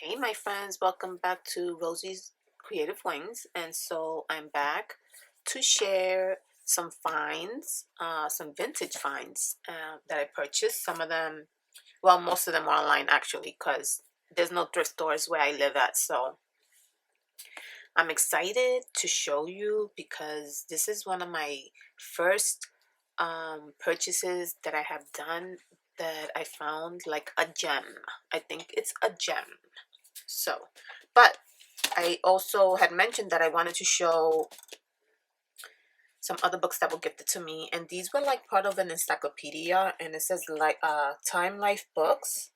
Hey, my friends, welcome back to Rosie's Creative Wings. And so I'm back to share some finds, some vintage finds that I purchased. Some of them, well, most of them are online actually, because there's no thrift stores where I live at. So I'm excited to show you because this is one of my first purchases that I have done that I found like a gem. I think it's a gem. So, but I also had mentioned that I wanted to show some other books that were gifted to me, and these were like part of an encyclopedia, and it says like Time Life Books,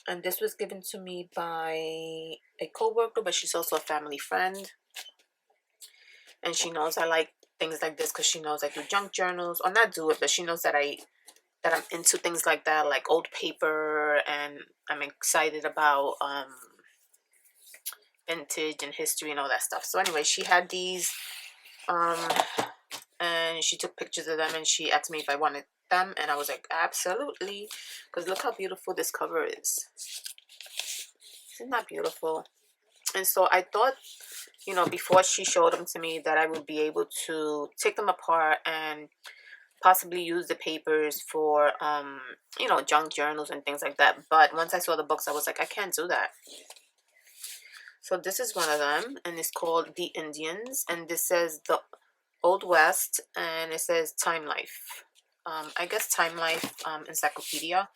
and this was given to me by a co-worker, but she's also a family friend, and she knows I like things like this because she knows I do junk journals, or not do it, but she knows that I'm into things like that, like old paper, and I'm excited about vintage and history and all that stuff. So anyway, she had these um and she took pictures of them and she asked me if I wanted them, and I was like, absolutely, because look how beautiful this cover is. Isn't that beautiful? And so I thought, before she showed them to me, that I would be able to take them apart and possibly use the papers for junk journals and things like that. But once I saw the books, I was like, I can't do that. So this is one of them, and it's called The Indians, and this says the Old West, and it says Time Life. I guess Time Life encyclopedia,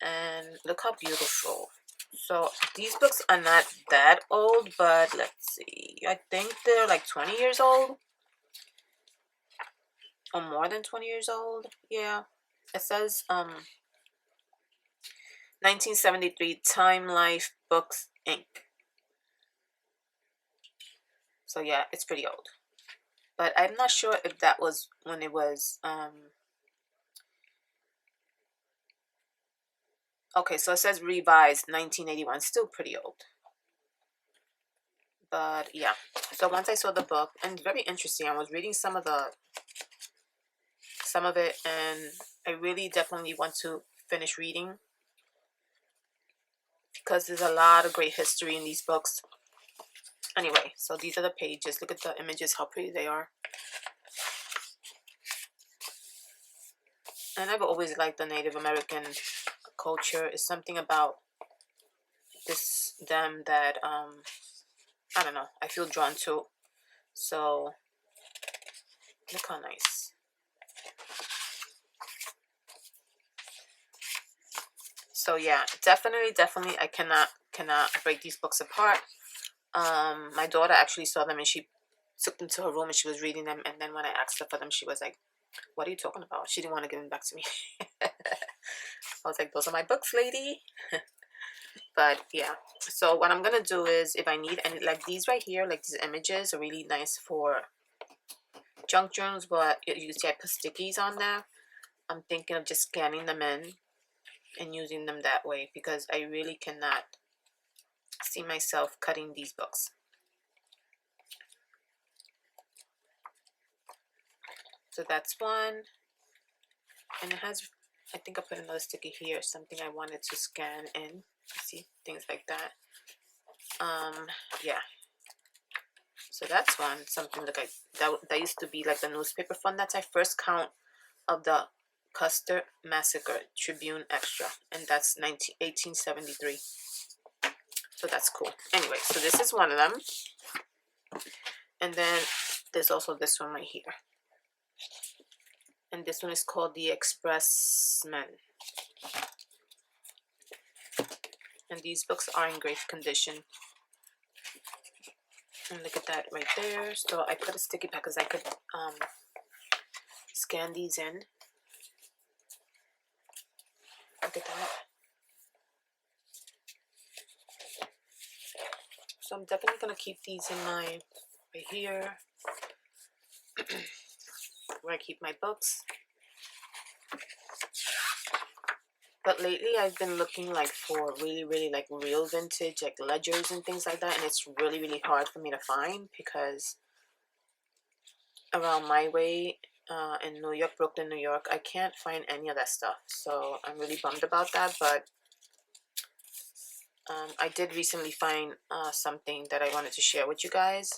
and look how beautiful. So these books are not that old, but let's see. I think they're like 20 years old, or more than 20 years old. Yeah, it says 1973 Time Life Books Inc. So yeah, it's pretty old. But I'm not sure if that was when it was okay, so it says revised 1981, still pretty old. But yeah, so once I saw the book, and it's very interesting, I was reading some of it, and I really definitely want to finish reading because there's a lot of great history in these books. Anyway, so these are the pages. Look at the images, how pretty they are. And I've always liked the Native American culture. It's something about them that I don't know, I feel drawn to. So look how nice. So yeah, definitely I cannot break these books apart. My daughter actually saw them and she took them to her room and she was reading them, and then when I asked her for them, she was like, what are you talking about? She didn't want to give them back to me. I was like, those are my books, lady. But yeah, so what I'm gonna do is, if I need any, like these right here, like these images are really nice for junk journals, but you see I put stickies on there. I'm thinking of just scanning them in and using them that way, because I really cannot see myself cutting these books. So that's one, and it has, I think I put another sticky here, something I wanted to scan in. You see, things like that. Yeah, so that's one, something like that used to be like the newspaper fund. That's my first count of the Custer Massacre Tribune Extra, and that's 1873. So that's cool. Anyway, so this is one of them, and then there's also this one right here, and this one is called The Expressman, and these books are in great condition. And look at that right there. So I put a sticky pack because I could scan these in. Look at that. So I'm definitely gonna keep these in my right here where I keep my books. But lately I've been looking like for really like real vintage, like ledgers and things like that, and it's really hard for me to find, because around my way in New York, Brooklyn, New York, I can't find any of that stuff. So I'm really bummed about that, but I did recently find something that I wanted to share with you guys,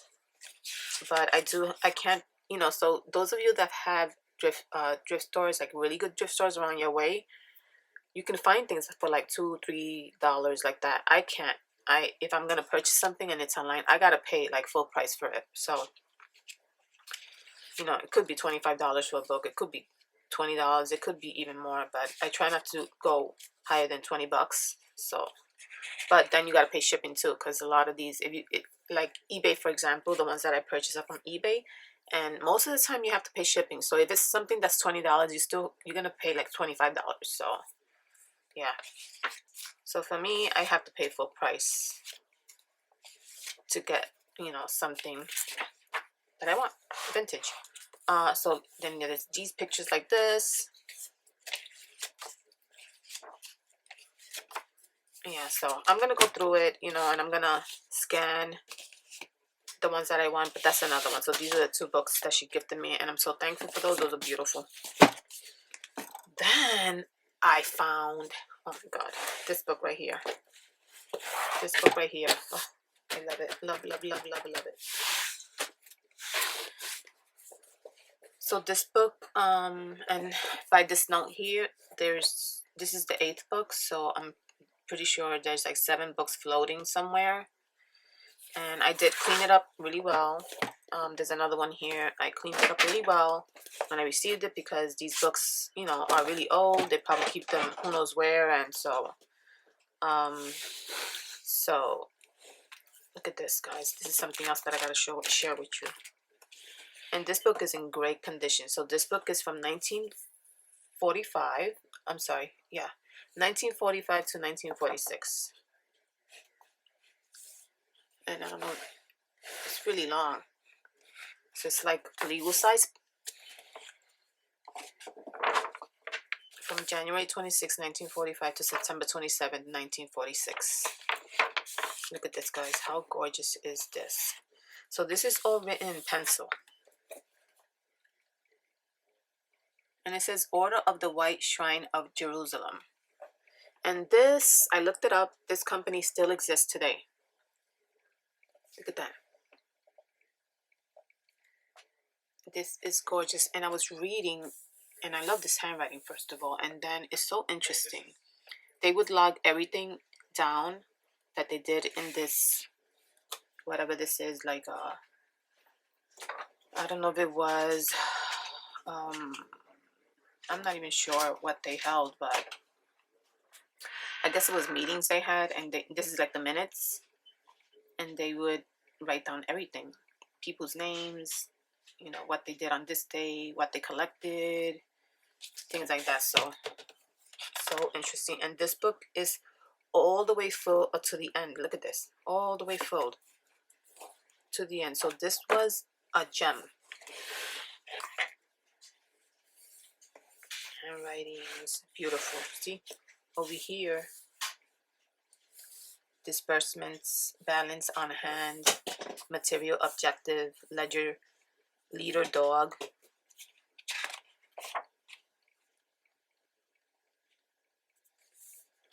but I can't, so those of you that have thrift stores, like really good thrift stores around your way, you can find things for like $2-3 like that. I can't. If I'm gonna purchase something and it's online, I gotta pay like full price for it. So it could be $25 for a book. It could be $20. It could be even more, but I try not to go higher than $20. So, but then you gotta pay shipping too, because a lot of these, like eBay, for example, the ones that I purchase up on eBay, and most of the time you have to pay shipping. So if it's something that's $20, you're gonna pay like $25. So yeah. So for me, I have to pay full price to get something that I want, vintage. So then there's these pictures like this. Yeah, so I'm gonna go through it, and I'm gonna scan the ones that I want, but that's another one. So these are the 2 books that she gifted me, and I'm so thankful for those. Those are beautiful. Then I found, oh my god, this book right here. This book right here. Oh, I love it. Love, love, love, love, love it. So this book, and by this note here, this is the 8th book, so I'm pretty sure there's like 7 books floating somewhere. And I did clean it up really well. There's another one here. I cleaned it up really well when I received it, because these books, are really old. They probably keep them who knows where, and so look at this, guys. This is something else that I gotta share with you. And this book is in great condition. So this book is from 1945. I'm sorry, yeah, 1945 to 1946. And I don't know, it's really long. So it's like legal size. From January 26, 1945 to September 27, 1946. Look at this, guys. How gorgeous is this? So this is all written in pencil. And it says Order of the White Shrine of Jerusalem. And this, I looked it up, this company still exists today. Look at that. This is gorgeous. And I was reading, and I love this handwriting, first of all. And then it's so interesting. They would log everything down that they did in this, whatever this is, like, I don't know if it was, I'm not even sure what they held, but I guess it was meetings they had, and this is like the minutes, and they would write down everything, people's names, what they did on this day, what they collected, things like that. So interesting. And this book is all the way full to the end. Look at this, all the way filled to the end. So this was a gem. Handwritings, beautiful. See over here, disbursements, balance on hand, material, objective, ledger, leader, dog.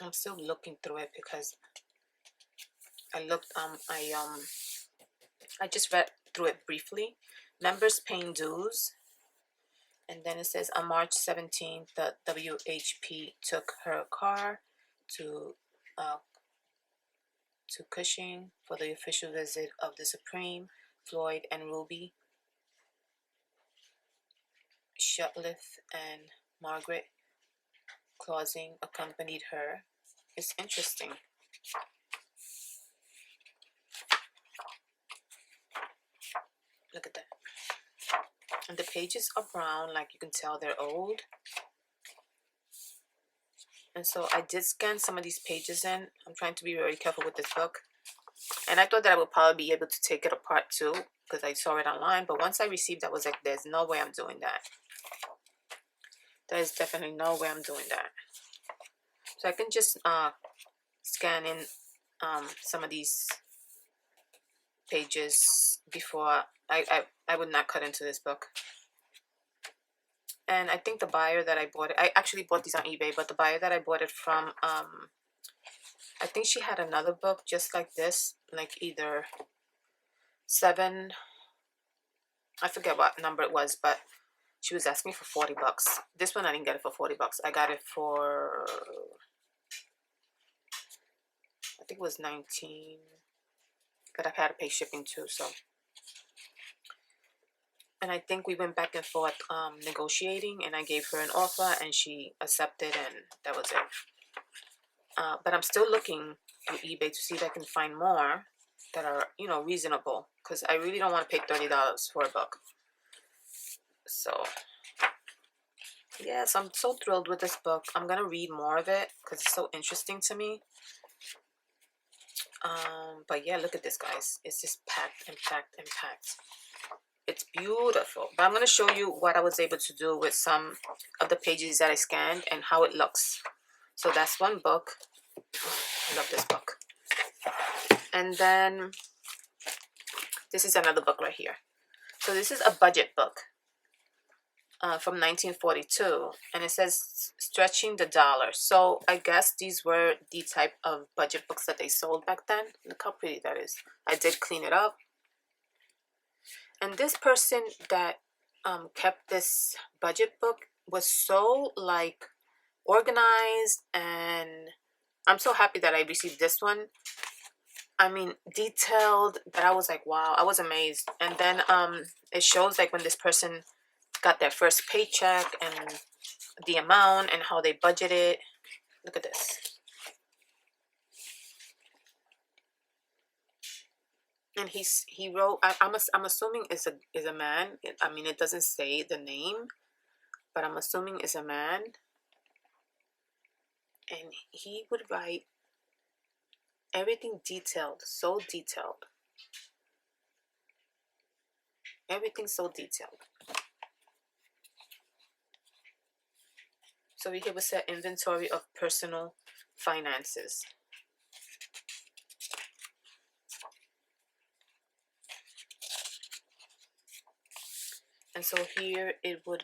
I'm still looking through it because I just read through it briefly. Members paying dues. And then it says on March 17th, the WHP took her car to Cushing for the official visit of the Supreme. Floyd and Ruby Shutliff and Margaret Clausing accompanied her. It's interesting. Look at that. And the pages are brown, like you can tell they're old. And so I did scan some of these pages in. I'm trying to be very careful with this book. And I thought that I would probably be able to take it apart too, because I saw it online. But once I received that, I was like, there's no way I'm doing that. There's definitely no way I'm doing that. So I can just scan in some of these pages before I would not cut into this book. And I think the buyer that I bought it, I actually bought these on eBay, but the buyer that I bought it from, I think she had another book just like this, like either 7, I forget what number it was, but she was asking for 40 bucks. This one I didn't get it for 40 bucks. I got it for, I think it was 19, but I've had to pay shipping too, so. And I think we went back and forth negotiating, and I gave her an offer and she accepted, and that was it. But I'm still looking through eBay to see if I can find more that are, you know, reasonable, because I really don't want to pay $30 for a book. So yes, I'm so thrilled with this book. I'm gonna read more of it because it's so interesting to me. But yeah, look at this, guys. It's just packed and packed and packed. It's beautiful. But I'm gonna show you what I was able to do with some of the pages that I scanned and how it looks. So that's one book. I love this book. And then this is another book right here. So this is a budget book from 1942, and it says Stretching the Dollar. So I guess these were the type of budget books that they sold back then. Look how pretty that is. I did clean it up. And this person that kept this budget book was so like organized, and I'm so happy that I received this one. I mean, detailed, that I was like, wow, I was amazed. And then it shows like when this person got their first paycheck and the amount and how they budgeted. Look at this. And he wrote, I'm assuming is a man. I mean, it doesn't say the name, but I'm assuming it's a man. And he would write everything detailed, so detailed. Everything so detailed. So here was an inventory of personal finances. And so here it would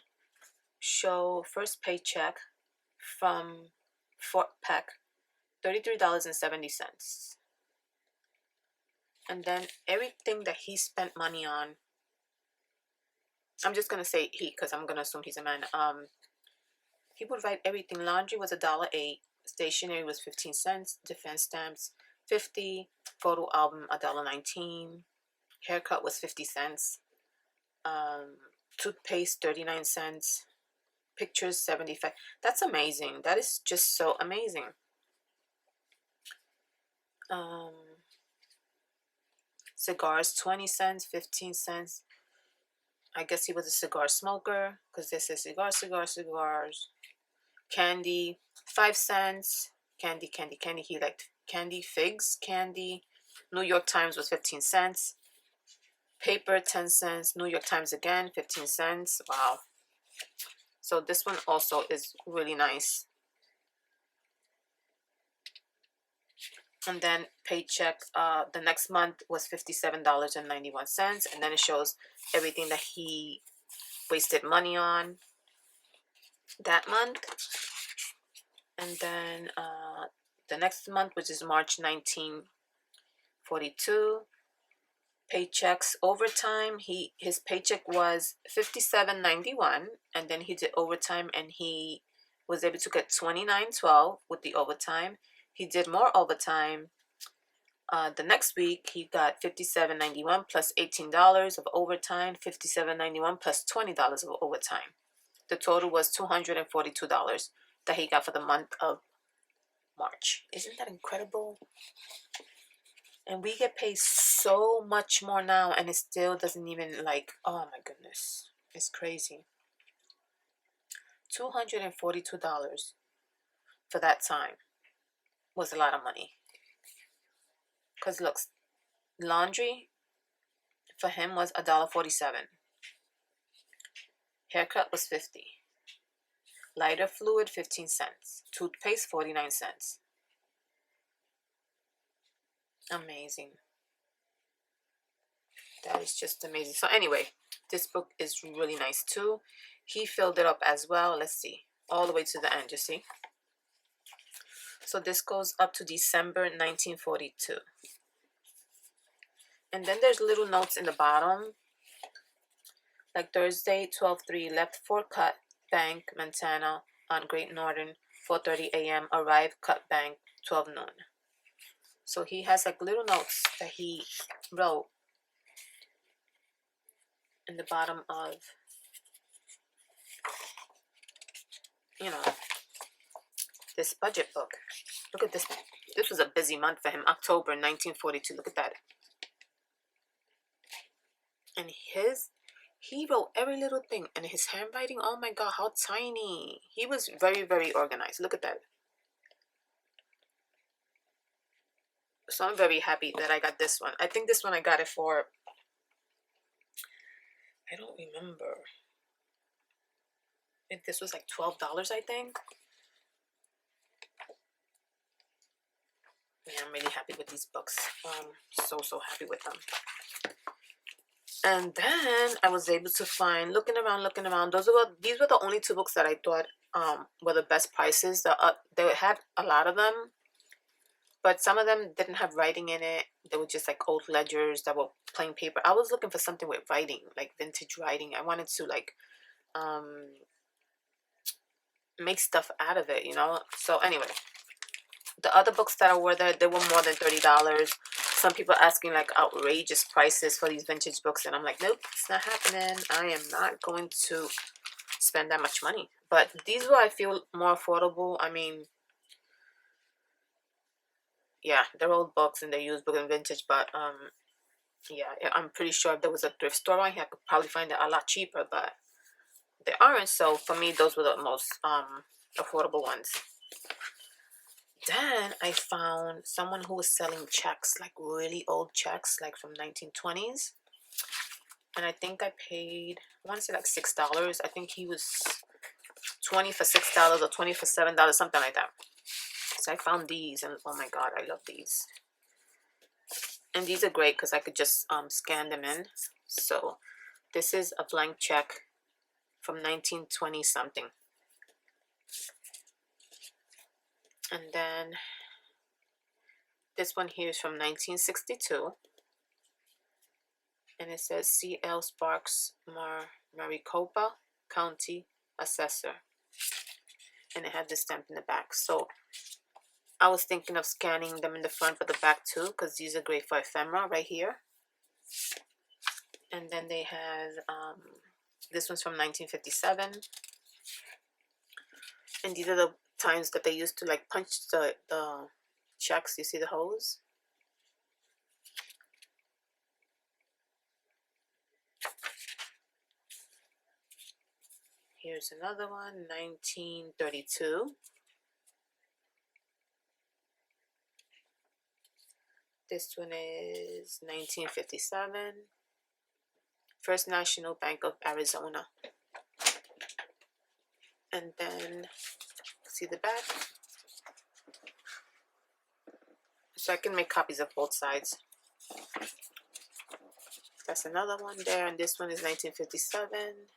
show first paycheck from Fort Peck, $33.70. And then everything that he spent money on, I'm just gonna say he because I'm gonna assume he's a man. He would write everything. Laundry was $1.08. Stationery was 15 cents. Defense stamps 50. Photo album $1.19. Haircut was 50 cents. Toothpaste 39 cents. Pictures 75. That's amazing. That is just so amazing. Cigars 20 cents, 15 cents. I guess he was a cigar smoker because this is cigars. Candy 5 cents. Candy. He liked candy. Figs candy. New York Times was 15 cents. Paper 10 cents. New York Times again 15 cents. Wow. So this one also is really nice. And then paycheck the next month was $57.91, and then it shows everything that he wasted money on that month. And then the next month, which is March 1942, paychecks overtime. His paycheck was $57.91, and then he did overtime, and he was able to get $29.12 with the overtime. He did more overtime. The next week, he got $57.91 plus $18 of overtime, $57.91 plus $20 of overtime. The total was $242 that he got for the month of March. Isn't that incredible? And we get paid so much more now, and it still doesn't even like, oh my goodness. It's crazy. $242 for that time was a lot of money. Because look, laundry for him was $1.47. Haircut was 50. Lighter fluid 15 cents. Toothpaste 49 cents. Amazing. That is just amazing. So anyway, this book is really nice too. He filled it up as well. Let's see. All the way to the end, you see. So this goes up to December 1942. And then there's little notes in the bottom, like Thursday, 12/3, left for Cut Bank, Montana on Great Northern, 4:30 a.m., arrived Cut Bank, 12 noon. So he has like little notes that he wrote in the bottom of, you know, this budget book. Look at this. This was a busy month for him. October 1942. Look at that. And he wrote every little thing. And his handwriting, oh my God, how tiny. He was very, very organized. Look at that. So I'm very happy that I got this one. I think this one I got it for, I don't remember. I think this was like $12, I think. Yeah, I'm really happy with these books. So happy with them. And then I was able to find, looking around. These were the only two books that I thought were the best prices. They had a lot of them, but some of them didn't have writing in it. They were just like old ledgers that were plain paper. I was looking for something with writing, like vintage writing. I wanted to like make stuff out of it, you know. So anyway, the other books that were there, they were more than $30. Some people asking like outrageous prices for these vintage books, and I'm like, nope, it's not happening. I am not going to spend that much money. But these were, I feel, more affordable. I mean, yeah, they're old books and they're used book and vintage, but yeah, I'm pretty sure if there was a thrift store on here, I could probably find it a lot cheaper, but they aren't. So for me, those were the most affordable ones. Then I found someone who was selling checks, like really old checks, like from 1920s. And I think I paid, I want to say like $6. I think he was 20 for $6 or 20 for $7, something like that. So I found these, and oh my God, I love these. And these are great because I could just scan them in. So this is a blank check from 1920 something. And then this one here is from 1962. And it says C.L. Sparks, Maricopa County Assessor. And it had this stamp in the back. So I was thinking of scanning them in the front but the back too, because these are great for ephemera right here. And then they have, this one's from 1957. And these are the times that they used to like punch the checks. You see the holes? Here's another one, 1932. This one is 1957. First National Bank of Arizona. And then, see the back? So I can make copies of both sides. That's another one there, and this one is 1957.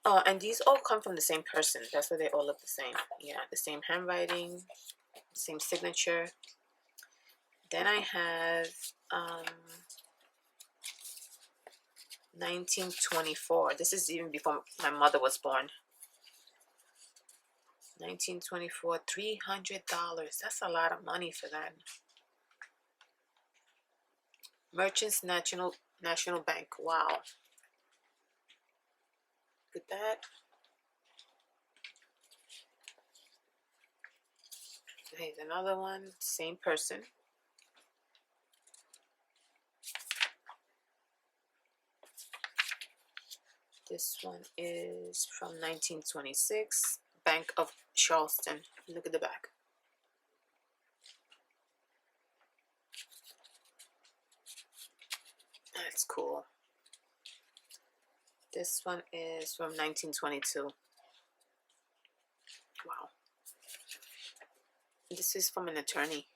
Oh, and these all come from the same person. That's why they all look the same. Yeah, the same handwriting, same signature. Then I have 1924. This is even before my mother was born. 1924, $300. That's a lot of money for that. Merchants National Bank. Wow. Look at that. Here's another one. Same person. This one is from 1926. Bank of Charleston. Look at the back. That's cool. This one is from 1922. Wow. This is from an attorney.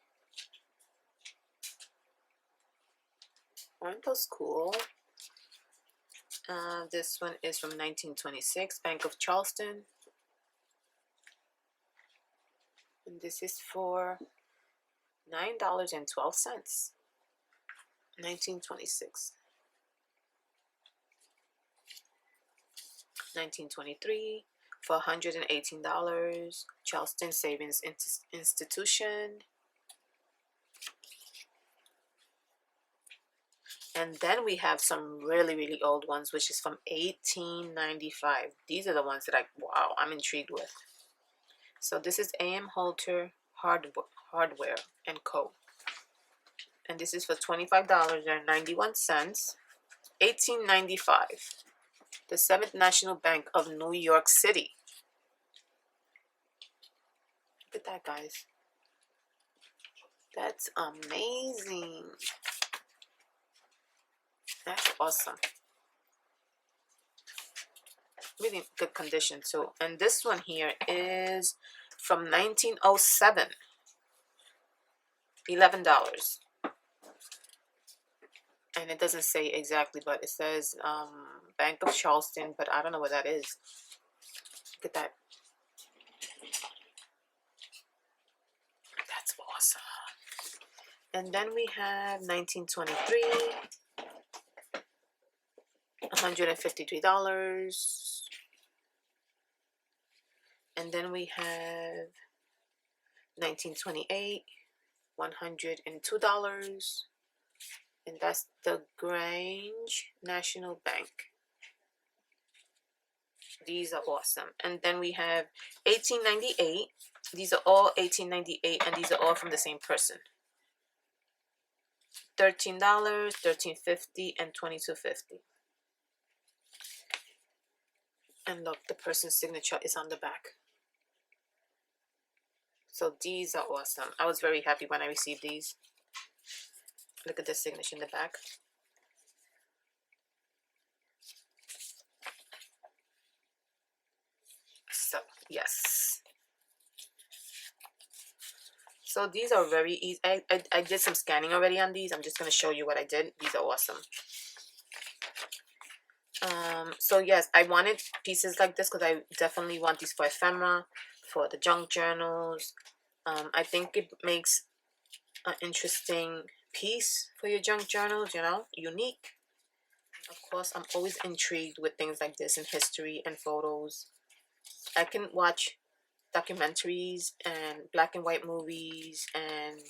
Aren't those cool? This one is from 1926, Bank of Charleston. And this is for $9.12. 1926. 1923 for $118. Charleston Savings Institution. And then we have some really old ones, which is from 1895. These are the ones that I'm intrigued with. So this is A.M. Holter Hardware and Co. And this is for $25.91. 1895. The 7th National Bank of New York City. Look at that, guys. That's amazing. That's awesome. Really good condition too. And this one here is from 1907. $11. And it doesn't say exactly, but it says Bank of Charleston, but I don't know what that is. Look at that. That's awesome. And then we have 1923. $153. And then we have 1928, $102. And that's the Grange National Bank. These are awesome. And then we have 1898. These are all 1898, and these are all from the same person. $13, $13.50, and $22.50. And look, the person's signature is on the back. So these are awesome. I was very happy when I received these. Look at the signature in the back. So, yes. So these are very easy. I did some scanning already on these. I'm just going to show you what I did. These are awesome. So yes, I wanted pieces like this because I definitely want these for ephemera, for the junk journals. I think it makes an interesting piece for your junk journals, you know, unique. Of course, I'm always intrigued with things like this in history and photos. I can watch documentaries and black and white movies, and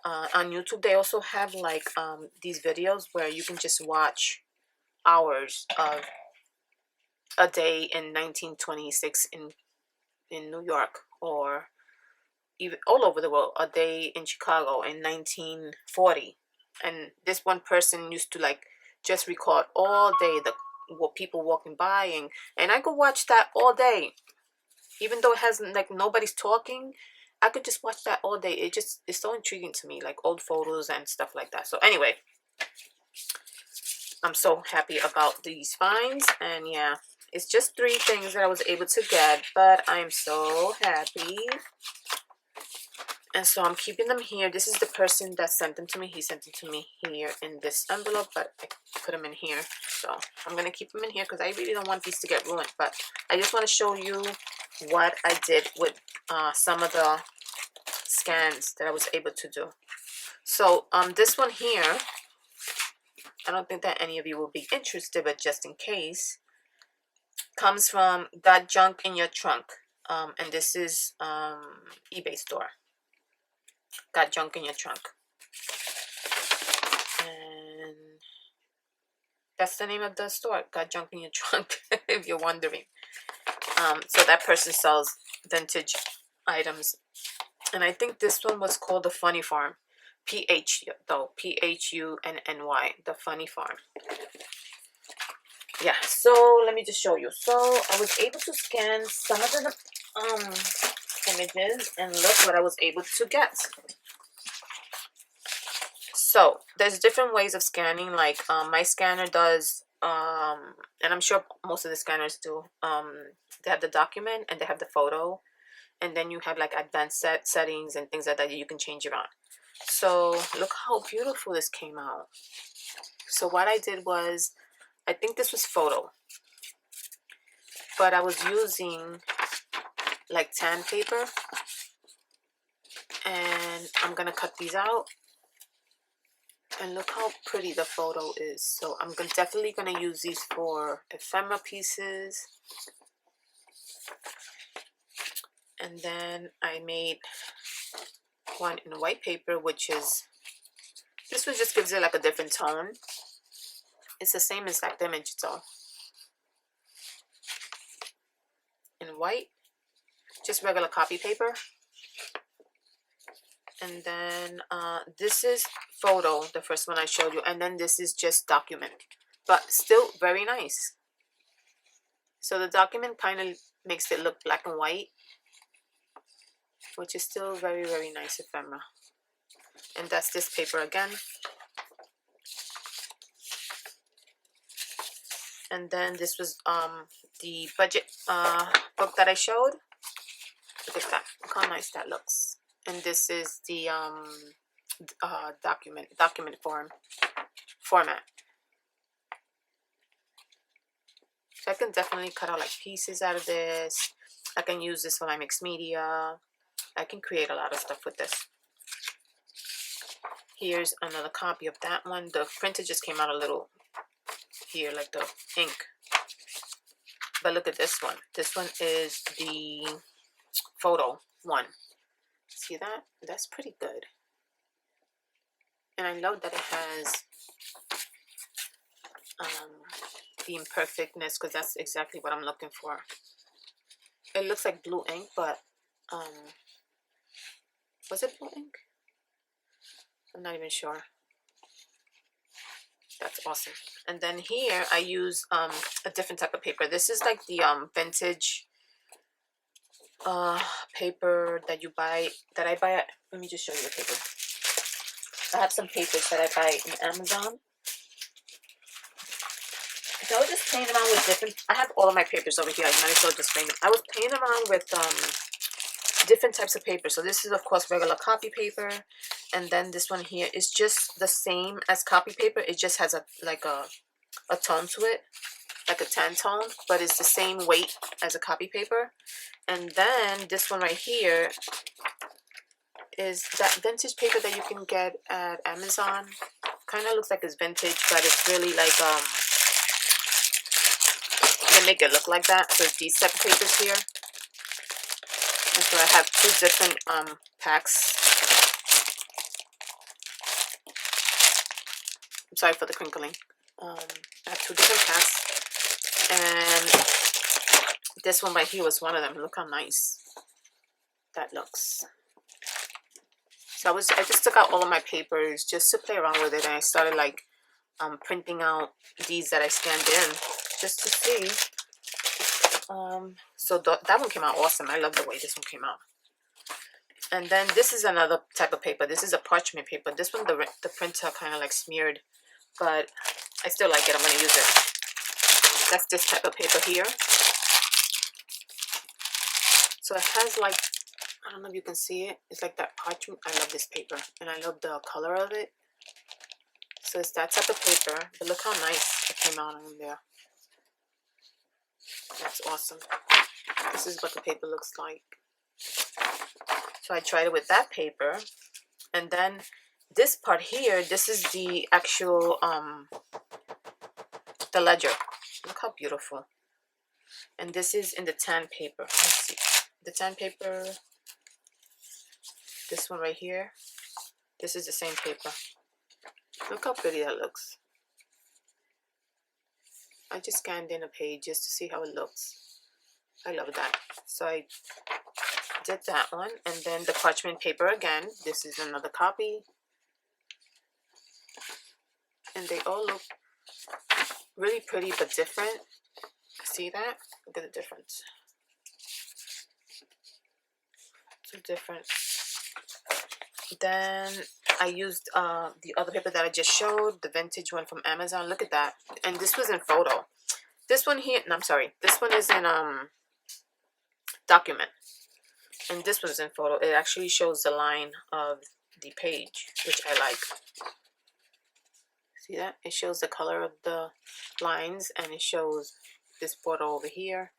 on YouTube they also have like these videos where you can just watch hours of a day in 1926 in New York, or even all over the world, a day in Chicago in 1940. And this one person used to like just record all day the people walking by, and I could watch that all day, even though it hasn't, like, nobody's talking. I could just watch that all day. It's so intriguing to me, like old photos and stuff like that. So anyway, I'm so happy about these finds. And yeah, it's just 3 things that I was able to get, but I'm so happy. And so I'm keeping them here. This is the person that sent them to me. He sent them to me here in this envelope, but I put them in here. So I'm going to keep them in here because I really don't want these to get ruined. But I just want to show you what I did with some of the scans that I was able to do. So this one here, I don't think that any of you will be interested, but just in case, comes from Got Junk in Your Trunk. And this is eBay store. Got Junk in Your Trunk. And that's the name of the store, Got Junk in Your Trunk, if you're wondering. So that person sells vintage items. And I think this one was called The Funny Farm. Phunny, The Funny Farm. Yeah, so let me just show you. So I was able to scan some of the images, and look what I was able to get. So there's different ways of scanning. Like my scanner does, and I'm sure most of the scanners do. They have the document and they have the photo, and then you have like advanced settings and things like that you can change around. So look how beautiful this came out. So what I did was, I think this was photo, but I was using like tan paper, and I'm gonna cut these out. And look how pretty the photo is. So I'm definitely gonna use these for ephemera pieces. And then I made one in white paper, which is, this one just gives it like a different tone. It's the same exact image though. In white, just regular copy paper. And then this is photo, the first one I showed you, and then this is just document, but still very nice. So the document kind of makes it look black and white, which is still very, very nice ephemera. And that's this paper again. And then this was the budget book that I showed. Look at that, look how nice that looks. And this is the document format. So I can definitely cut out like pieces out of this. I can use this for my mixed media. I can create a lot of stuff with this. Here's another copy of that one. The printer just came out a little here, like the ink. But look at this one. This one is the photo one. See that? That's pretty good. And I love that it has the imperfectness, because that's exactly what I'm looking for. It looks like blue ink, but was it blue ink? I'm not even sure. That's awesome. And then here I use a different type of paper. This is like the vintage paper that you buy, that I buy at, let me just show you the paper. I have some papers that I buy on Amazon. So I was just playing around with different, I have all of my papers over here. I might as well just bring them. I was playing around with different types of paper. So this is of course regular copy paper, and then this one here is just the same as copy paper. It just has a tone to it, like a tan tone, but it's the same weight as a copy paper. And then this one right here is that vintage paper that you can get at Amazon. Kind of looks like it's vintage, but it's really like they make it look like that. So it's these type of papers here. And so I have two different packs. I'm sorry for the crinkling. I have two different packs, and this one right here was one of them. Look how nice that looks. So I just took out all of my papers just to play around with it, and I started like printing out these that I scanned in just to see. So that one came out awesome. I love the way this one came out. And then this is another type of paper. This is a parchment paper. This one, the printer kind of like smeared, but I still like it. I'm going to use it. That's this type of paper here. So it has like, I don't know if you can see it. It's like that parchment. I love this paper, and I love the color of it. So it's that type of paper. But look how nice it came out on there. That's awesome. This is what the paper looks like. So I tried it with that paper. And then this part here, this is the actual, the ledger. Look how beautiful. And this is in the tan paper. Let's see. The tan paper, this one right here, this is the same paper. Look how pretty that looks. I just scanned in a page just to see how it looks. I love that. So I did that one, and then the parchment paper again. This is another copy, and they all look really pretty but different. See that? Look at the difference. So different. Then I used the other paper that I just showed, the vintage one from Amazon. Look at that. And this was in photo. This one here, no, I'm sorry. This one is in document. And this one's in photo. It actually shows the line of the page, which I like. See that? It shows the color of the lines, and it shows this border over here,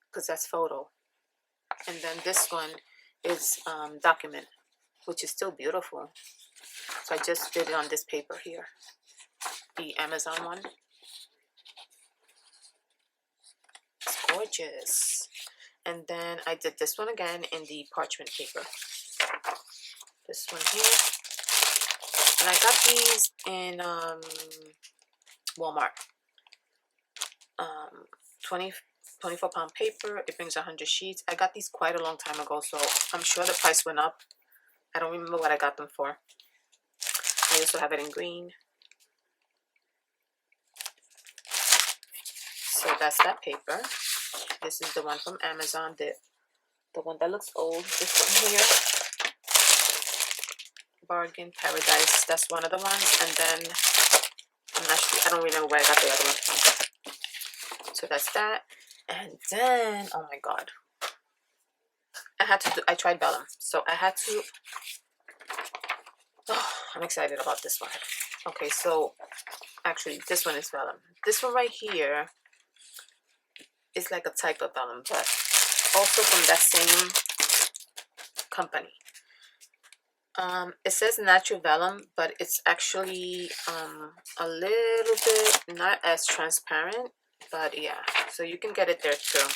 because that's photo. And then this one is document. which is still beautiful. So I just did it on this paper here, the Amazon one. It's gorgeous. And then I did this one again in the parchment paper. This one here. And I got these in Walmart. 24-pound paper. It brings 100 sheets. I got these quite a long time ago, so I'm sure the price went up. I don't remember what I got them for. I also have it in green. So that's that paper. This is the one from Amazon, the one that looks old. This one here, Bargain Paradise. That's one of the ones. And then I'm not sure. I don't remember where I got the other one from. So that's that. And then, oh my god, I tried vellum, so I had to. Oh, I'm excited about this one. Okay, so actually, this one is vellum. This one right here is like a type of vellum, but also from that same company. It says natural vellum, but it's actually a little bit not as transparent, but yeah, so you can get it there too.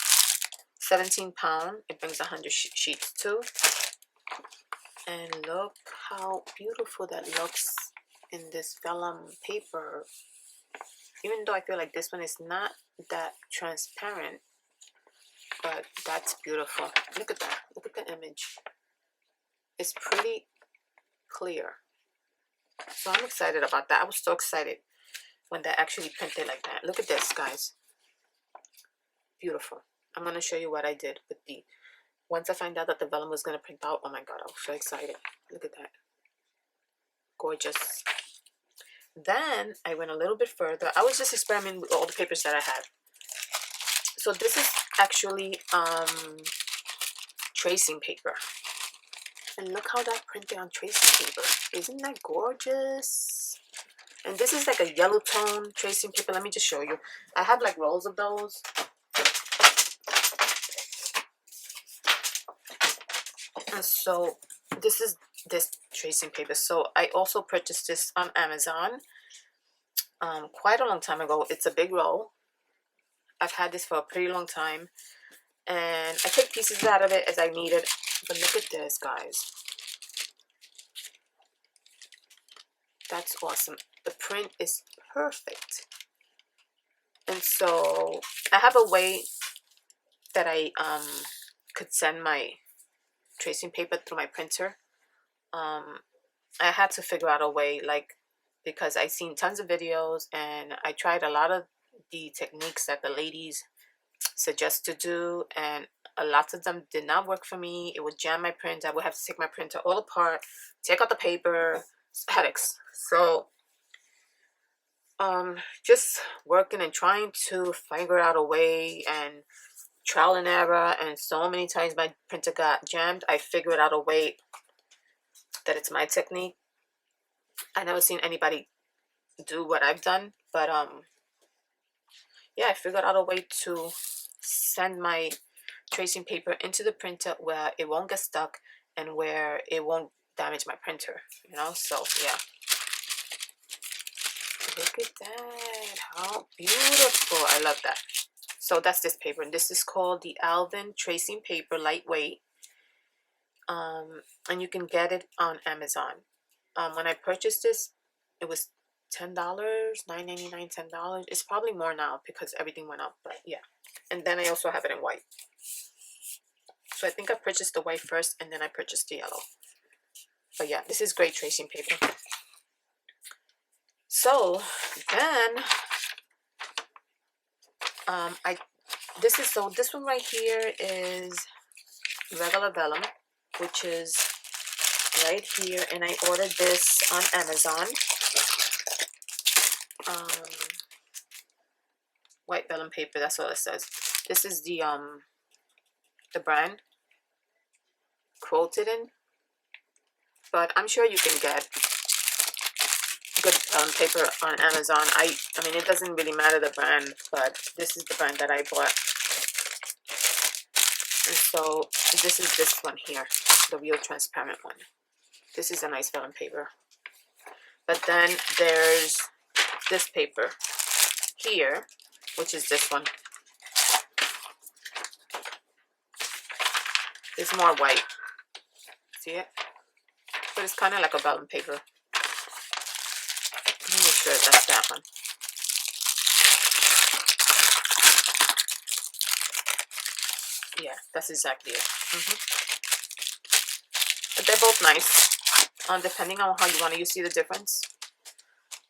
17-pound. It brings 100 sheets too. And look how beautiful that looks in this vellum paper. Even though I feel like this one is not that transparent, but that's beautiful. Look at that. Look at the image. It's pretty clear. So I'm excited about that. I was so excited when they actually printed like that. Look at this, guys. Beautiful. I'm going to show you what I did with the... Once I find out that the vellum was going to print out, oh my god, I was so excited. Look at that. Gorgeous. Then I went a little bit further. I was just experimenting with all the papers that I had. So this is actually tracing paper. And look how that printed on tracing paper. Isn't that gorgeous? And this is like a yellow tone tracing paper. Let me just show you. I have like rolls of those. And so this is this tracing paper. So I also purchased this on Amazon quite a long time ago. It's a big roll. I've had this for a pretty long time. And I take pieces out of it as I need it. But look at this, guys. That's awesome. The print is perfect. And so I have a way that I could send my tracing paper through my printer. I had to figure out a way, like, because I've seen tons of videos and I tried a lot of the techniques that the ladies suggest to do, and a lot of them did not work for me. It would jam my print. I would have to take my printer all apart, take out the paper. Headaches. So just working and trying to figure out a way, and trial and error, and so many times my printer got jammed. I figured out a way that it's my technique. I never seen anybody do what I've done, but yeah, I figured out a way to send my tracing paper into the printer where it won't get stuck and where it won't damage my printer, you know. So yeah, look at that, how beautiful. I love that. So that's this paper, and this is called the Alvin tracing paper, lightweight. And you can get it on Amazon. When I purchased this, it was $10, $9.99, $10. It's probably more now because everything went up, but yeah. And then I also have it in white. So I think I purchased the white first, and then I purchased the yellow. But yeah, this is great tracing paper. So then this one right here is regular vellum, which is right here, and I ordered this on Amazon. White vellum paper, that's all it says. This is the brand quoted in, but I'm sure you can get good paper on Amazon. I mean, it doesn't really matter the brand, but this is the brand that I bought. And so this is this one here, the real transparent one. This is a nice vellum paper. But then there's this paper here, which is this one. It's more white. See it? But it's kind of like a vellum paper. Let me make sure that's that one. Yeah, that's exactly it. But they're both nice. Depending on how you want to, you see the difference?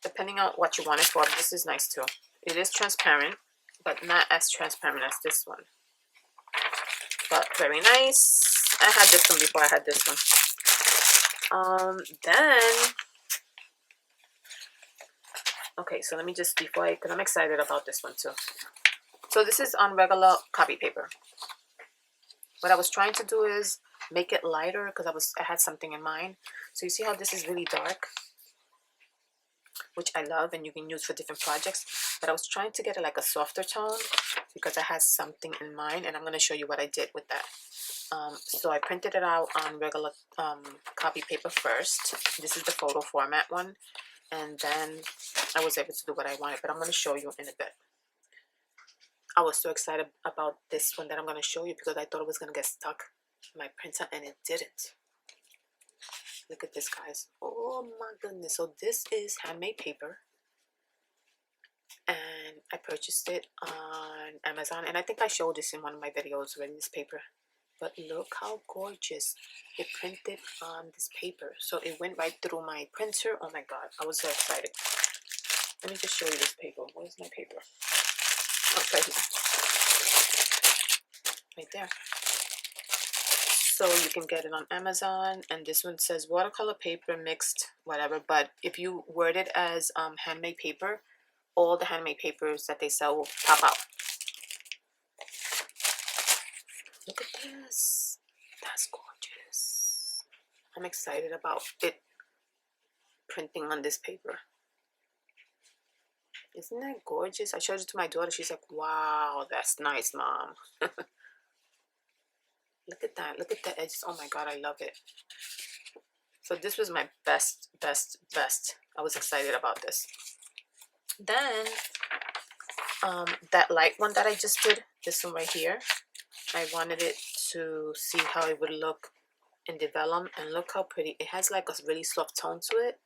Depending on what you want it for, this is nice too. It is transparent, but not as transparent as this one. But very nice. I had this one before I had this one. Okay, so let me just, because I'm excited about this one too. So this is on regular copy paper. What I was trying to do is make it lighter because I had something in mind. So you see how this is really dark, which I love and you can use for different projects. But I was trying to get it like a softer tone because I had something in mind, and I'm going to show you what I did with that. So I printed it out on regular copy paper first. This is the photo format one. And then I was able to do what I wanted, but I'm going to show you in a bit. I was so excited about this one that I'm going to show you because I thought it was going to get stuck in my printer, and it didn't. Look at this, guys. Oh my goodness. So this is handmade paper. And I purchased it on Amazon. And I think I showed this in one of my videos already, this paper. But look how gorgeous it printed on this paper. So it went right through my printer. Oh my God, I was so excited. Let me just show you this paper. Where's my paper? Oh, right here. Right there. So you can get it on Amazon. And this one says watercolor paper mixed whatever. But if you word it as handmade paper, all the handmade papers that they sell will pop out. Look at this. That's gorgeous. I'm excited about it printing on this paper. Isn't that gorgeous? I showed it to my daughter. She's like, wow, that's nice, Mom. Look at that. Look at the edges. Oh my God, I love it. So this was my best. I was excited about this. Then that light one that I just did, this one right here, I wanted it to see how it would look in the vellum, and look how pretty. It has like a really soft tone to it,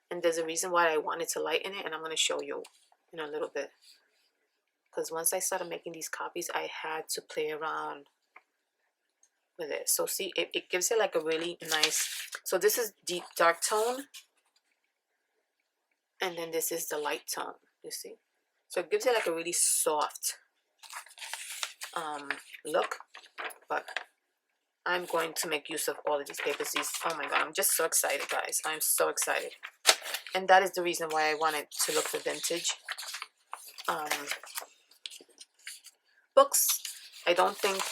and there's a reason why I wanted to lighten it, and I'm going to show you in a little bit. Because once I started making these copies, I had to play around with it. So see, it gives it like a really nice, so this is deep dark tone, and then this is the light tone, you see. So it gives it like a really soft look. But I'm going to make use of all of these papers. Oh my God, I'm just so excited, guys. I'm so excited. And that is the reason why I wanted to look for vintage books. I don't think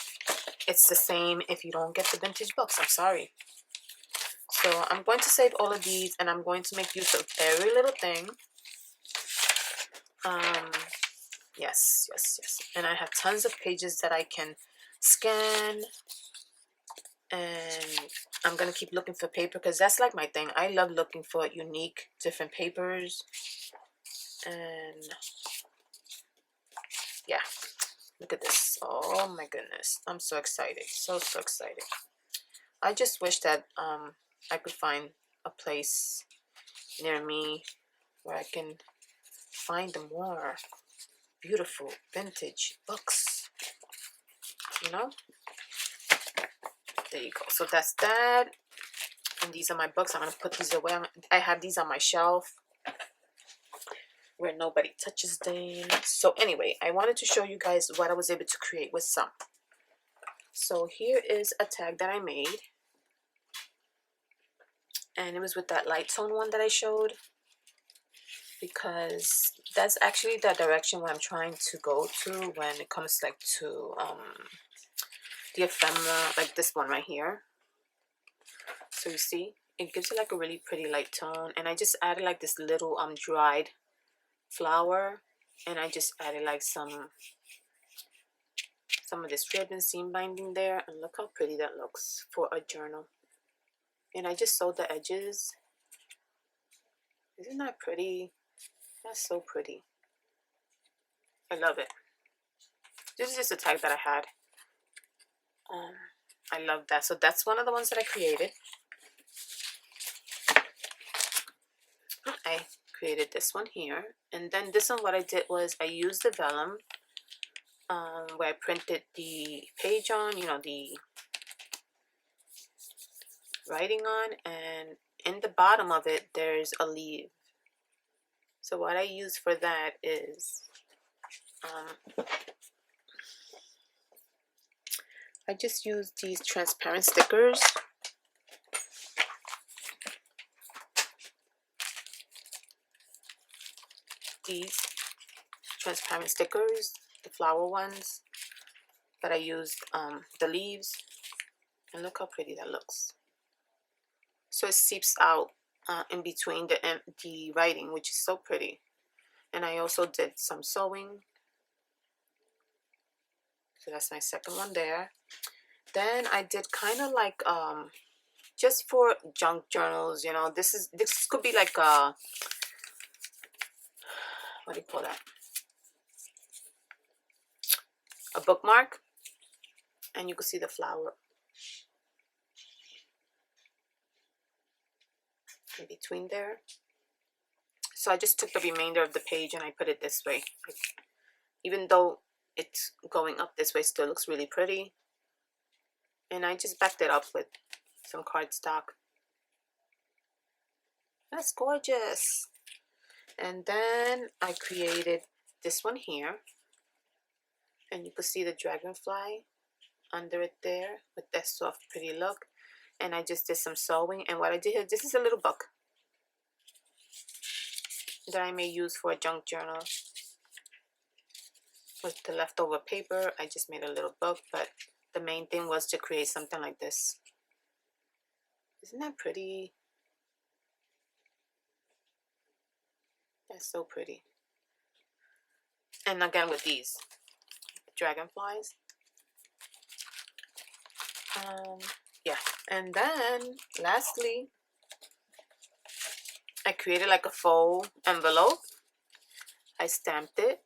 it's the same if you don't get the vintage books. I'm sorry. So I'm going to save all of these, and I'm going to make use of every little thing. Yes. And I have tons of pages that I can scan. And I'm going to keep looking for paper because that's like my thing. I love looking for unique, different papers. And yeah, look at this. Oh my goodness. I'm so excited. So excited. I just wish that I could find a place near me where I can find more beautiful vintage books. You know? There you go. So that's that. And these are my books. I'm going to put these away. I have these on my shelf where nobody touches them. So anyway, I wanted to show you guys what I was able to create with some. So here is a tag that I made. And it was with that light tone one that I showed. Because that's actually the direction where I'm trying to go to when it comes like to the ephemera, like this one right here. So you see, it gives it like a really pretty light tone. And I just added like this little dried flower, and I just added like some of this ribbon seam binding there, and look how pretty that looks for a journal. And I just sewed the edges. Isn't that pretty? That's so pretty. I love it. This is just a tag that I had. I love that. So that's one of the ones that I created. I created this one here. And then this one, what I did was I used the vellum where I printed the page on, you know, the writing on, and in the bottom of it there's a leaf. So what I use for that is I just use these transparent stickers. These transparent stickers, the flower ones, but I used the leaves, and look how pretty that looks. So it seeps out in between the writing, which is so pretty. And I also did some sewing. So that's my second one there. Then I did kind of like just for junk journals, you know, this could be like a, what do you call that? A bookmark. And you can see the flower in between there. So I just took the remainder of the page and I put it this way. Like, even though it's going up this way, still looks really pretty. And I just backed it up with some cardstock. That's gorgeous. And then I created this one here. And you can see the dragonfly under it there with that soft, pretty look. And I just did some sewing. And what I did here, this is a little book that I may use for a junk journal. With the leftover paper, I just made a little book, but the main thing was to create something like this. Isn't that pretty? That's so pretty. And again with these dragonflies. Yeah, and then lastly, I created like a faux envelope. I stamped it.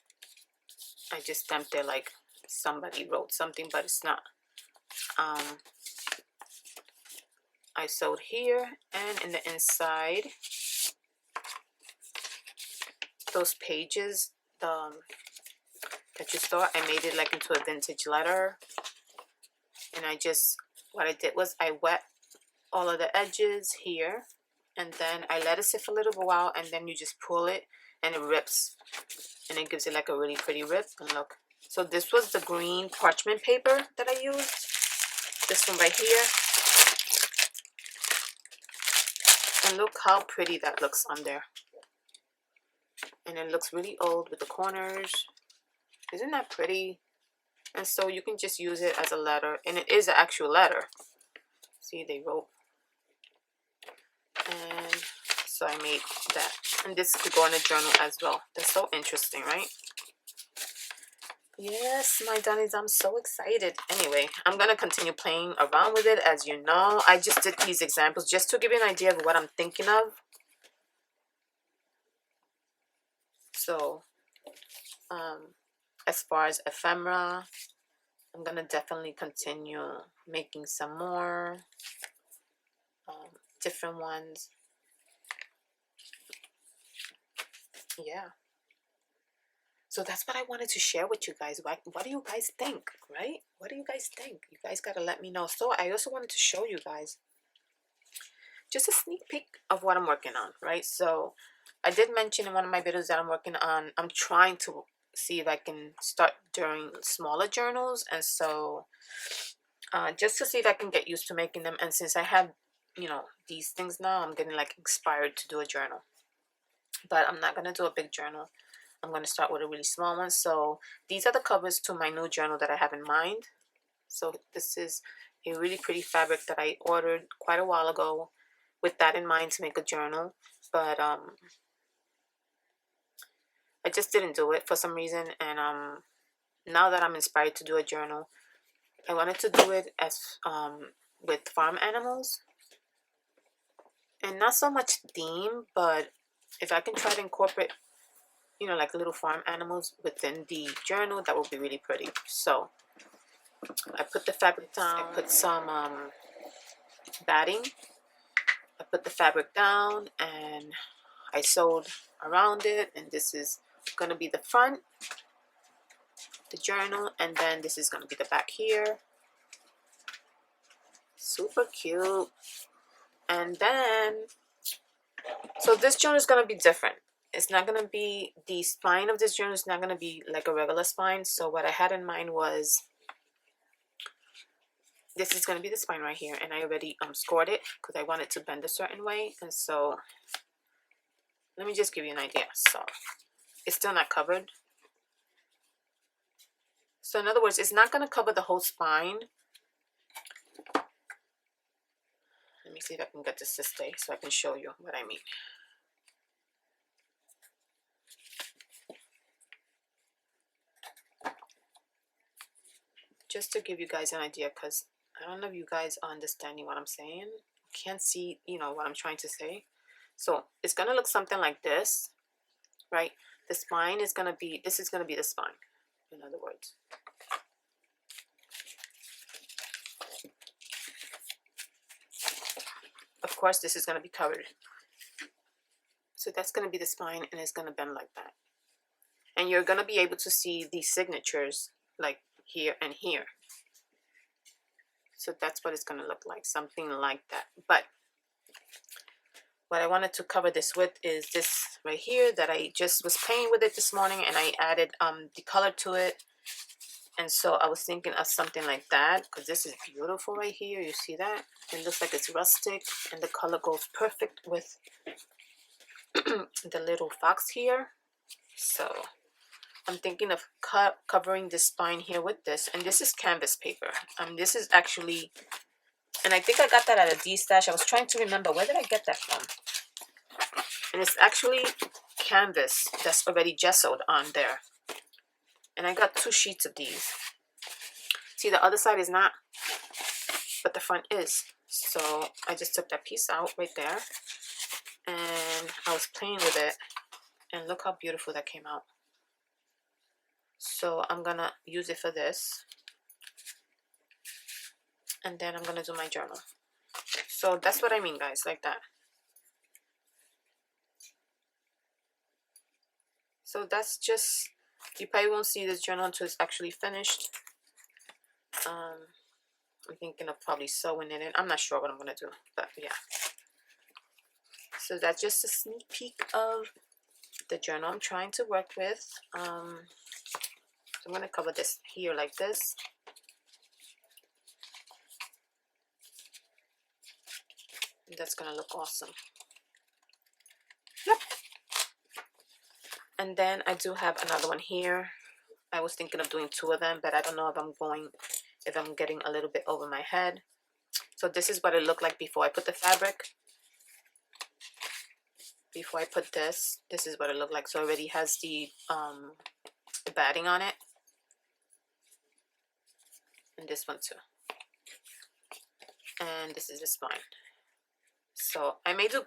I just stamped it like somebody wrote something, but it's not. I sewed here, and in the inside, those pages that you saw, I made it like into a vintage letter. And I just, what I did was I wet all of the edges here, and then I let it sit for a little while, and then you just pull it and it rips, and it gives it like a really pretty rip. And look, so this was the green parchment paper that I used, this one right here, and look how pretty that looks on there. And it looks really old with the corners. Isn't that pretty? And so you can just use it as a letter, and it is an actual letter. See, they wrote. And so I made that, and this could go in a journal as well. That's so interesting, right? Yes, my Dunnies, I'm so excited. Anyway, I'm gonna continue playing around with it. As you know, I just did these examples just to give you an idea of what I'm thinking of. So as far as ephemera, I'm gonna definitely continue making some more different ones. Yeah, so that's what I wanted to share with you guys. What do you guys think, right? What do you guys think? You guys gotta let me know. So I also wanted to show you guys just a sneak peek of what I'm working on, right? So I did mention in one of my videos that I'm working on, I'm trying to see if I can start doing smaller journals. And so just to see if I can get used to making them. And since I have, you know, these things now, I'm getting like inspired to do a journal. But I'm not going to do a big journal. I'm going to start with a really small one. So these are the covers to my new journal that I have in mind. So this is a really pretty fabric that I ordered quite a while ago with that in mind to make a journal. But I just didn't do it for some reason. And now that I'm inspired to do a journal, I wanted to do it as with farm animals. and not so much theme, but if I can try to incorporate, you know, like little farm animals within the journal, that would be really pretty. So I put the fabric down, I put some batting, I put the fabric down, and I sewed around it, and this is going to be the front, the journal, and then this is going to be the back here. Super cute. And then, so this journal is going to be different. It's not going to be, the spine of this journal is not going to be like a regular spine. So what I had in mind was, this is going to be the spine right here, and I already scored it because I want it to bend a certain way. And so let me just give you an idea. So it's still not covered. So in other words, it's not going to cover the whole spine. Let me see if I can get this to stay so I can show you what I mean. Just to give you guys an idea, because I don't know if you guys are understanding what I'm saying. Can't see, you know, what I'm trying to say. So it's going to look something like this, right? The spine is going to be, this is going to be the spine, in other words. Of course, this is going to be covered. So that's going to be the spine, and it's going to bend like that. And you're going to be able to see these signatures like here and here. So that's what it's going to look like, something like that. But what I wanted to cover this with is this right here that I just was playing with it this morning, and I added the color to it. And so I was thinking of something like that, because this is beautiful right here. You see that? It looks like it's rustic, and the color goes perfect with the little fox here. So I'm thinking of covering the spine here with this, and this is canvas paper. This is actually, and I think I got that at a D-stash. I was trying to remember, where did I get that from? And it's actually canvas that's already gessoed on there. And I got 2 sheets of these. See, the other side is not, but the front is. So I just took that piece out right there, and I was playing with it, and look how beautiful that came out. So I'm gonna use it for this, and then I'm gonna do my journal. So that's what I mean, guys, like that. So that's just, you probably won't see this journal until it's actually finished. I'm thinking of probably sewing it in. I'm not sure what I'm gonna do, but yeah. So that's just a sneak peek of the journal I'm trying to work with. So I'm gonna cover this here like this. And that's gonna look awesome. Yep. And then I do have another one here. I was thinking of doing 2 of them, but I don't know if I'm getting a little bit over my head. So this is what it looked like before I put the fabric. Before I put this is what it looked like. So it already has the batting on it. And this one too. And this is the spine. So I may do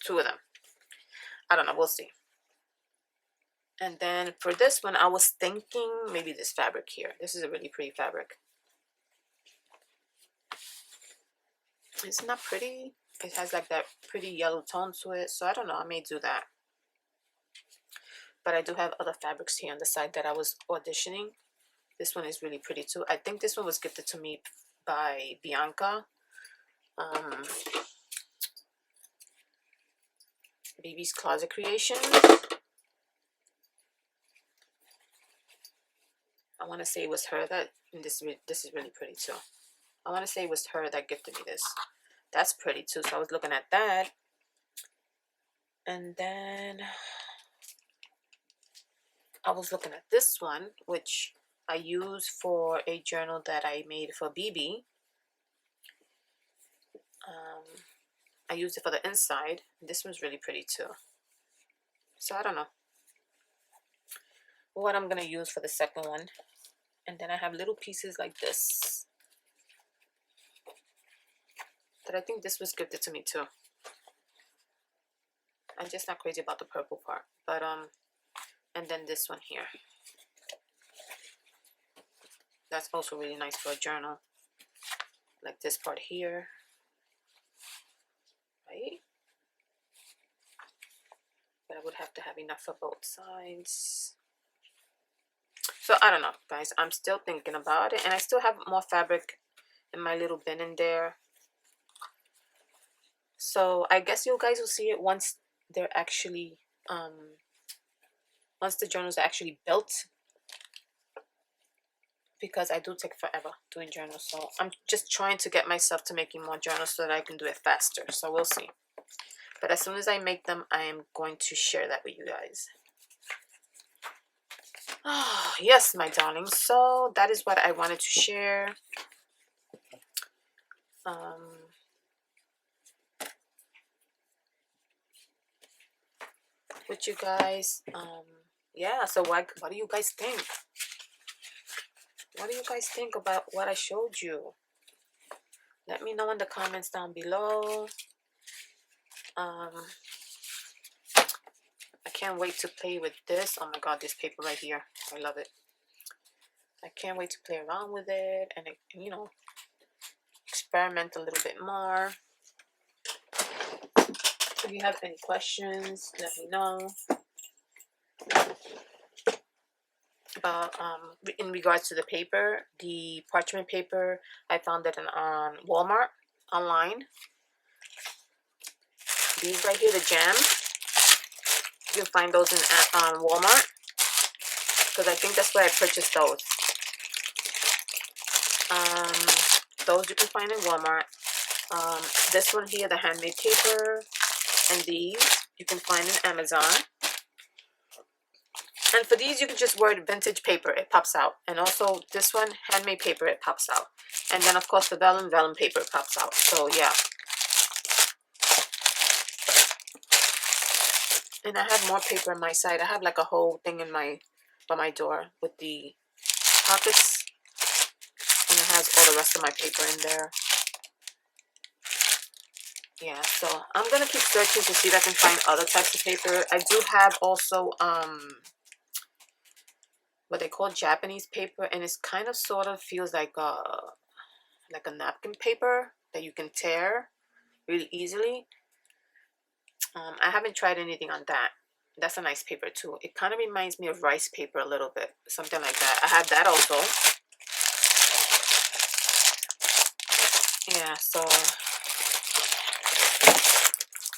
2 of them. I don't know, we'll see. And then for this one, I was thinking maybe this fabric here. This is a really pretty fabric. Isn't that pretty? It has like that pretty yellow tone to it. So I don't know, I may do that. But I do have other fabrics here on the side that I was auditioning. This one is really pretty too. I think this one was gifted to me by Bianca. Baby's Closet Creations. I want to say it was her that, and this is really pretty too. I want to say it was her that gifted me this. That's pretty too. So I was looking at that. And then I was looking at this one, which I use for a journal that I made for BB. I used it for the inside. This one's really pretty too. So I don't know what I'm going to use for the second one. And then I have little pieces like this. But I think this was gifted to me too. I'm just not crazy about the purple part. But and then this one here. That's also really nice for a journal. Like this part here. Right? But I would have to have enough for both sides. So I don't know, guys. I'm still thinking about it. And I still have more fabric in my little bin in there. So I guess you guys will see it once they're actually, once the journals are actually built. Because I do take forever doing journals. So I'm just trying to get myself to making more journals so that I can do it faster. So we'll see. But as soon as I make them, I am going to share that with you guys. Oh, yes, my darlings. So that is what I wanted to share. With you guys. Yeah, so what do you guys think? What do you guys think about what I showed you? Let me know in the comments down below. I can't wait to play with this. Oh my god, this paper right here. I love it. I can't wait to play around with it and, you know, experiment a little bit more. If you have any questions, let me know. About in regards to the paper, the parchment paper, I found it on Walmart online. These right here, the jam, you can find those in Walmart, because I think that's where I purchased those. Those you can find in Walmart. This one here, the handmade paper, and these you can find in Amazon. And for these, you can just wear vintage paper. It pops out. And also this one, handmade paper, it pops out. And then, of course, the vellum paper pops out. So, yeah. And I have more paper on my side. I have like a whole thing in by my door with the pockets. And it has all the rest of my paper in there. Yeah, so I'm going to keep searching to see if I can find other types of paper. I do have also what they call Japanese paper, and it's kind of sort of feels like a napkin paper that you can tear really easily. I haven't tried anything on that. That's a nice paper too. It kind of reminds me of rice paper a little bit, something like that. I have that also. Yeah, so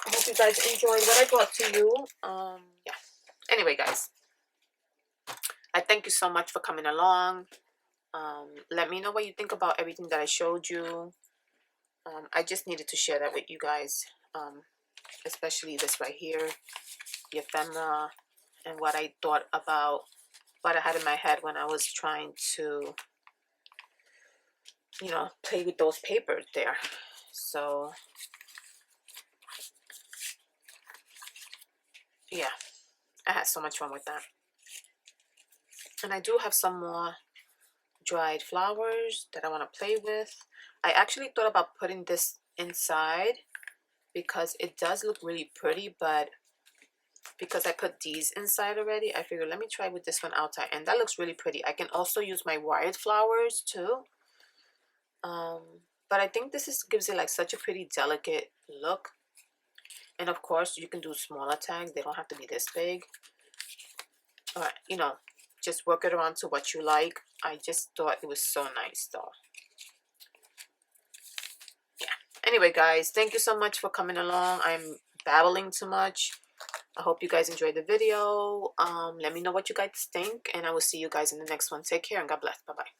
I hope you guys enjoyed what I brought to you. Yeah. Anyway, guys, I thank you so much for coming along. Let me know what you think about everything that I showed you. I just needed to share that with you guys, especially this right here, the ephemera, and what I thought about, what I had in my head when I was trying to, you know, play with those papers there. So, yeah, I had so much fun with that. And I do have some more dried flowers that I want to play with. I actually thought about putting this inside because it does look really pretty, but because I put these inside already, I figured let me try with this one outside, and that looks really pretty. I can also use my wired flowers too, but I think this gives it like such a pretty delicate look. And of course you can do smaller tags, they don't have to be this big, or you know, just work it around to what you like. I just thought it was so nice though. Yeah, anyway guys, thank you so much for coming along. I'm babbling too much. I hope you guys enjoyed the video. Let me know what you guys think, and I will see you guys in the next one. Take care and God bless. Bye bye.